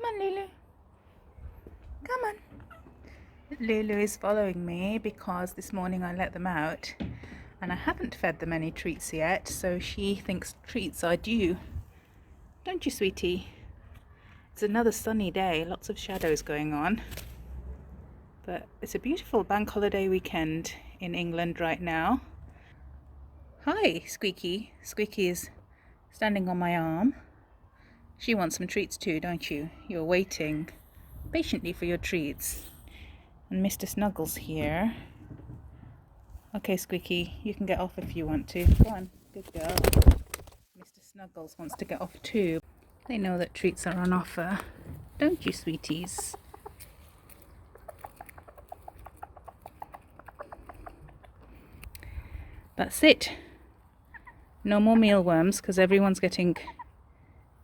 on, Lulu. Come on. Lulu is following me because this morning I let them out and I haven't fed them any treats yet, so she thinks treats are due. Don't you, sweetie? It's another sunny day, lots of shadows going on. But it's a beautiful bank holiday weekend in England right now. Hi, Squeaky. Squeaky is standing on my arm. She wants some treats too, don't you? You're waiting patiently for your treats. And Mr. Snuggles here. Okay, Squeaky, you can get off if you want to. Go on, good girl. Mr. Snuggles wants to get off too. They know that treats are on offer. Don't you, sweeties? That's it. No more mealworms because everyone's getting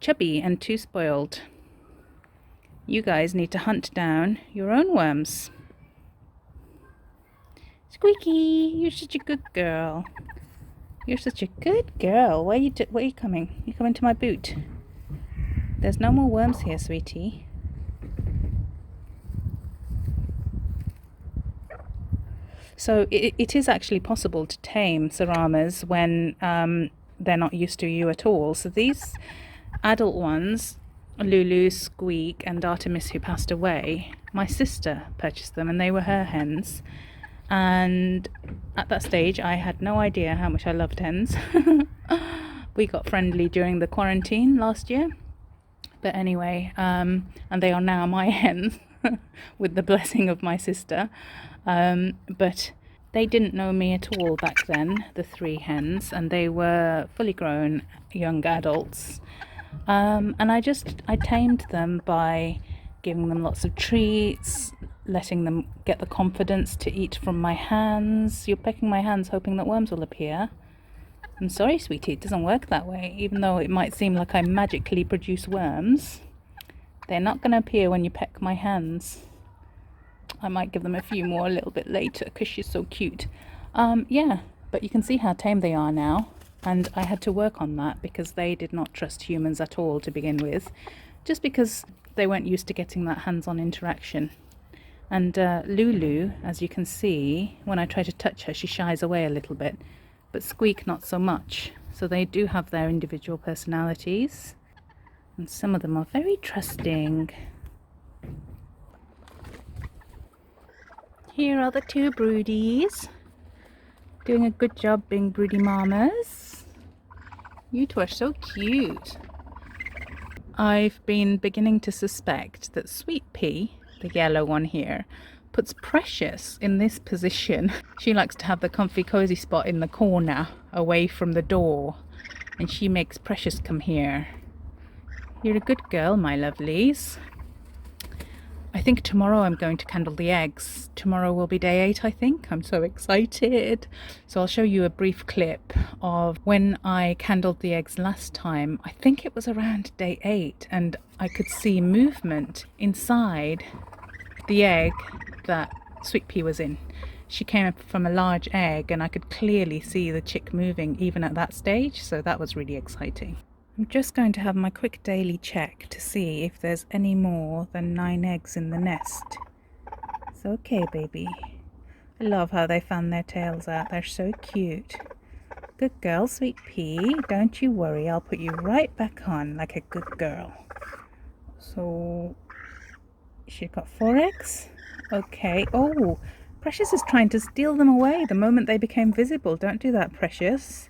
chubby and too spoiled. You guys need to hunt down your own worms. Squeaky, you're such a good girl. You're such a good girl. Where are you coming? You coming to my boot? There's no more worms here, sweetie. So it is actually possible to tame Ceramas when they're not used to you at all. So these adult ones, Lulu, Squeak and Artemis, who passed away, my sister purchased them and they were her hens. And at that stage I had no idea how much I loved hens. We got friendly during the quarantine last year, but anyway, and they are now my hens with the blessing of my sister, but they didn't know me at all back then, the 3 hens, and they were fully grown young adults, and I tamed them by giving them lots of treats, letting them get the confidence to eat from my hands. You're pecking my hands hoping that worms will appear. I'm sorry, sweetie, it doesn't work that way. Even though it might seem like I magically produce worms, they're not going to appear when you peck my hands. I might give them a few more a little bit later because she's so cute. Yeah, but you can see how tame they are now. And I had to work on that because they did not trust humans at all to begin with, just because they weren't used to getting that hands-on interaction. And Lulu, as you can see, when I try to touch her, she shies away a little bit, but Squeak not so much. So they do have their individual personalities, and some of them are very trusting. Here are the 2 broodies, doing a good job being broody mamas. You 2 are so cute. I've been beginning to suspect that Sweet Pea, the yellow one here, puts Precious in this position. She likes to have the comfy cozy spot in the corner away from the door, and she makes Precious come here. You're a good girl, my lovelies. I think tomorrow I'm going to candle the eggs. Tomorrow will be day 8, I think. I'm so excited. So I'll show you a brief clip of when I candled the eggs last time. I think it was around day 8, and I could see movement inside the egg that Sweet Pea was in. She came up from a large egg and I could clearly see the chick moving even at that stage, so that was really exciting. I'm just going to have my quick daily check to see if there's any more than 9 eggs in the nest. It's okay, baby. I love how they fan their tails out. They're so cute. Good girl, Sweet Pea. Don't you worry. I'll put you right back on like a good girl. So she's got 4 eggs. Okay. Oh, Precious is trying to steal them away the moment they became visible. Don't do that, Precious.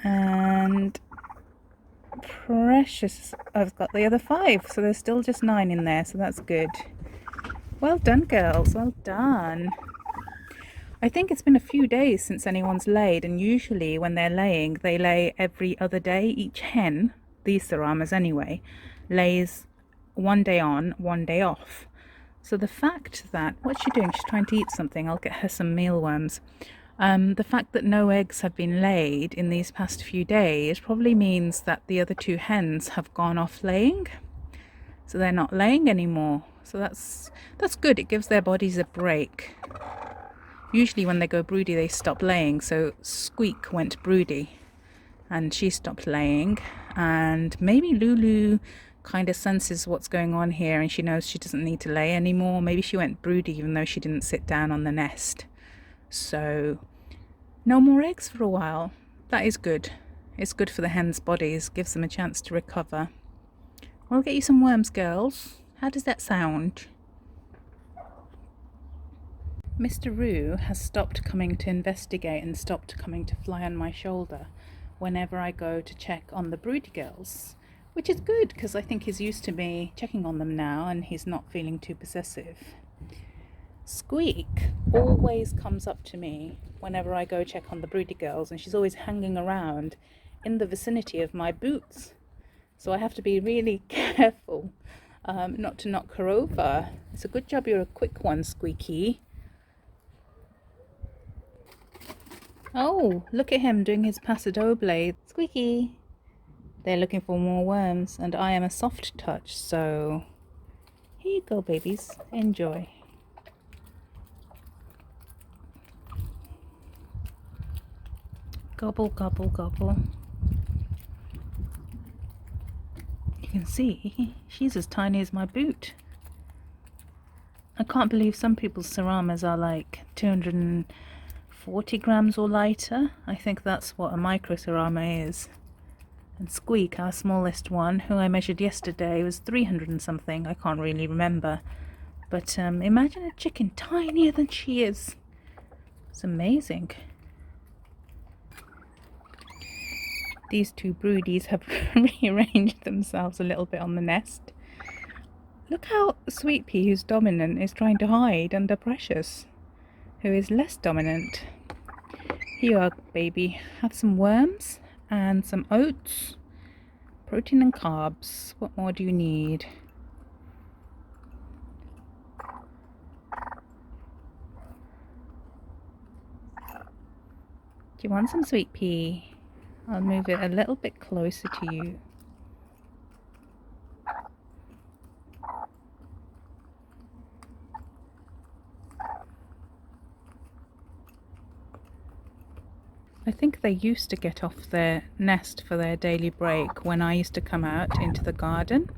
And Precious, I've got the other 5, so there's still just 9 in there, so that's good. Well done, girls, well done. I think it's been a few days since anyone's laid, and usually when they're laying, they lay every other day. Each hen, these Ceramas anyway, lays 1 day on, 1 day off. So the fact that, what's she doing? She's trying to eat something. I'll get her some mealworms. The fact that no eggs have been laid in these past few days probably means that the other 2 hens have gone off laying. So they're not laying anymore. So that's good. It gives their bodies a break. Usually when they go broody, they stop laying. So Squeak went broody and she stopped laying. and maybe Lulu kind of senses what's going on here and she knows she doesn't need to lay anymore. Maybe she went broody even though she didn't sit down on the nest. So no more eggs for a while. That is good. It's good for the hens' bodies, gives them a chance to recover. We'll get you some worms, girls. How does that sound? Mr. Roo has stopped coming to investigate and stopped coming to fly on my shoulder whenever I go to check on the broody girls, which is good because I think he's used to me checking on them now and he's not feeling too possessive. Squeak always comes up to me whenever I go check on the broody girls, and she's always hanging around in the vicinity of my boots. So I have to be really careful not to knock her over. It's a good job you're a quick one, Squeaky. Oh, look at him doing his paso doble. Squeaky. They're looking for more worms, and I am a soft touch, so here you go, babies. Enjoy. Gobble, gobble, gobble. You can see she's as tiny as my boot. I can't believe some people's Ceramas are like 240 grams or lighter. I think that's what a micro Cerama is. And Squeak, our smallest one, who I measured yesterday, was 300 and something. I can't really remember. But imagine a chicken tinier than she is. It's amazing. These two broodies have rearranged themselves a little bit on the nest. Look how Sweet Pea, who's dominant, is trying to hide under Precious, who is less dominant. Here you are, baby. Have some worms and some oats, protein and carbs. What more do you need? Do you want some, Sweet Pea? I'll move it a little bit closer to you. I think they used to get off their nest for their daily break when I used to come out into the garden,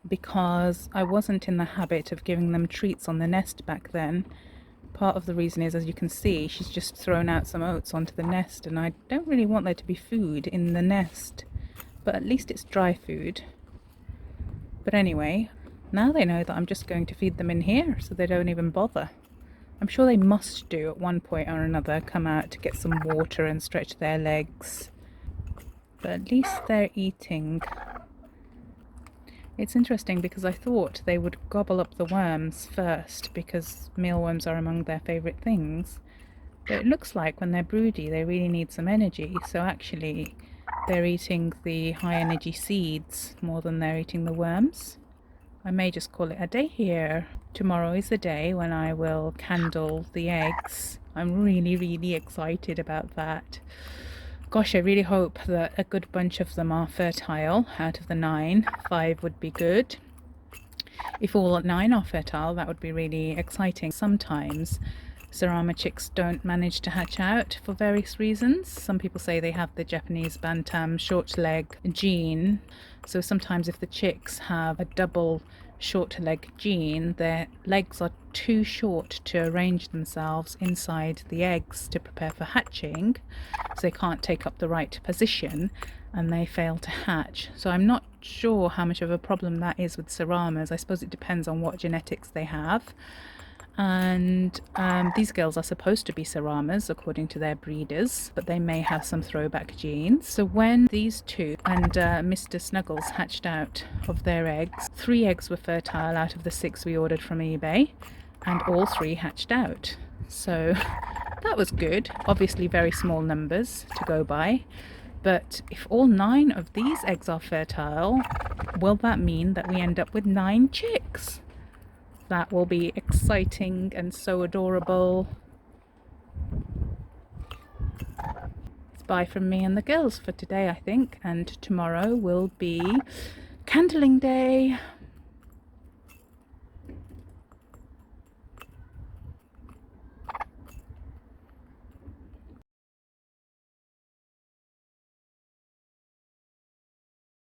because I wasn't in the habit of giving them treats on the nest back then. Part of the reason is, as you can see, she's just thrown out some oats onto the nest, and I don't really want there to be food in the nest, but at least it's dry food. But anyway, now they know that I'm just going to feed them in here, so they don't even bother. I'm sure they must do at one point or another come out to get some water and stretch their legs, but at least they're eating. It's interesting because I thought they would gobble up the worms first because mealworms are among their favourite things, but it looks like when they're broody they really need some energy, so actually they're eating the high energy seeds more than they're eating the worms. I may just call it a day here. Tomorrow is the day when I will candle the eggs. I'm really excited about that. Gosh, I really hope that a good bunch of them are fertile out of the 9. 5 would be good. If all 9 are fertile, that would be really exciting. Sometimes Cerama chicks don't manage to hatch out for various reasons. Some people say they have the Japanese bantam short leg gene. So sometimes if the chicks have a double short leg gene, their legs are too short to arrange themselves inside the eggs to prepare for hatching, so they can't take up the right position and they fail to hatch. So I'm not sure how much of a problem that is with Ceramas. I suppose it depends on what genetics they have. And these girls are supposed to be Ceramas according to their breeders, but they may have some throwback genes. So when these two and Mr. Snuggles hatched out of their eggs, 3 eggs were fertile out of the 6 we ordered from eBay, and all 3 hatched out. So that was good. Obviously very small numbers to go by, but if all 9 of these eggs are fertile, will that mean that we end up with 9 chicks? That will be exciting and so adorable. It's bye from me and the girls for today, I think, and tomorrow will be candling day.